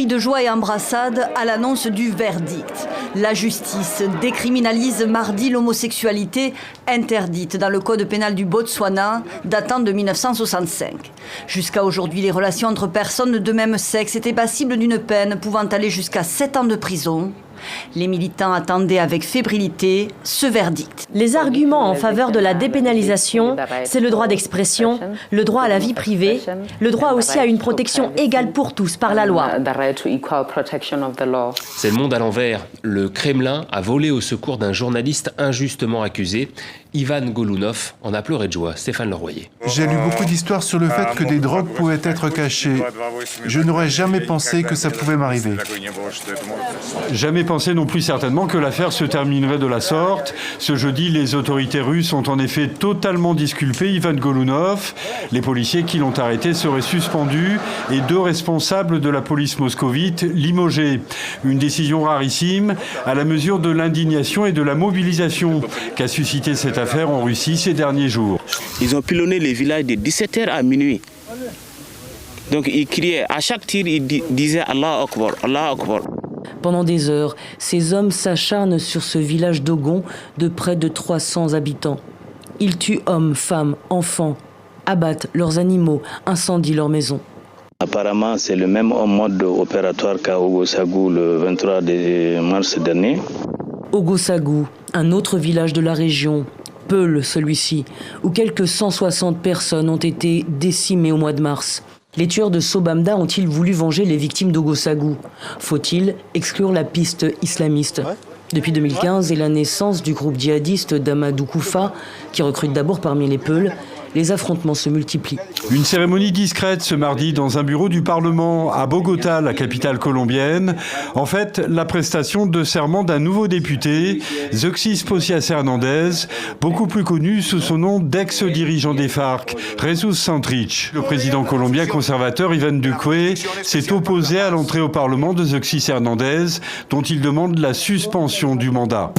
Cris de joie et embrassades à l'annonce du verdict. La justice décriminalise mardi l'homosexualité interdite dans le code pénal du Botswana datant de 1965. Jusqu'à aujourd'hui, les relations entre personnes de même sexe étaient passibles d'une peine pouvant aller jusqu'à 7 ans de prison. Les militants attendaient avec fébrilité ce verdict. Les arguments en faveur de la dépénalisation, c'est le droit d'expression, le droit à la vie privée, le droit aussi à une protection égale pour tous par la loi. C'est le monde à l'envers. Le Kremlin a volé au secours d'un journaliste injustement accusé. Ivan Golunov en a pleuré de joie. Stéphane Leroyer. J'ai lu beaucoup d'histoires sur le fait que des drogues pouvaient être cachées. Je n'aurais jamais pensé que ça pouvait m'arriver. Jamais pensé non plus certainement que l'affaire se terminerait de la sorte. Ce jeudi, les autorités russes ont en effet totalement disculpé Ivan Golunov. Les policiers qui l'ont arrêté seraient suspendus et 2 responsables de la police moscovite limogés. Une décision rarissime à la mesure de l'indignation et de la mobilisation qu'a suscité cette affaire en Russie ces derniers jours. Ils ont pilonné les villages de 17h à minuit. Donc ils criaient, à chaque tir, ils disaient Allah Akbar, Allah Akbar. Pendant des heures, ces hommes s'acharnent sur ce village d'Ogon de près de 300 habitants. Ils tuent hommes, femmes, enfants, abattent leurs animaux, incendient leurs maisons. Apparemment, c'est le même mode opératoire qu'à Ogosagou le 23 mars dernier. Ogosagou, un autre village de la région, Peul celui-ci, où quelques 160 personnes ont été décimées au mois de mars. Les tueurs de Sobamda ont-ils voulu venger les victimes d'Ogosagou? Faut-il exclure la piste islamiste? Depuis 2015 et la naissance du groupe djihadiste d'Amadou Koufa, qui recrute d'abord parmi les Peuls, les affrontements se multiplient. Une cérémonie discrète ce mardi dans un bureau du Parlement à Bogota, la capitale colombienne. En fait, la prestation de serment d'un nouveau député, Zeuxis Posias Hernandez, beaucoup plus connu sous son nom d'ex-dirigeant des FARC, Jesus Santrich. Le président colombien conservateur Iván Duque s'est opposé à l'entrée au Parlement de Zeuxis Hernandez, dont il demande la suspension du mandat.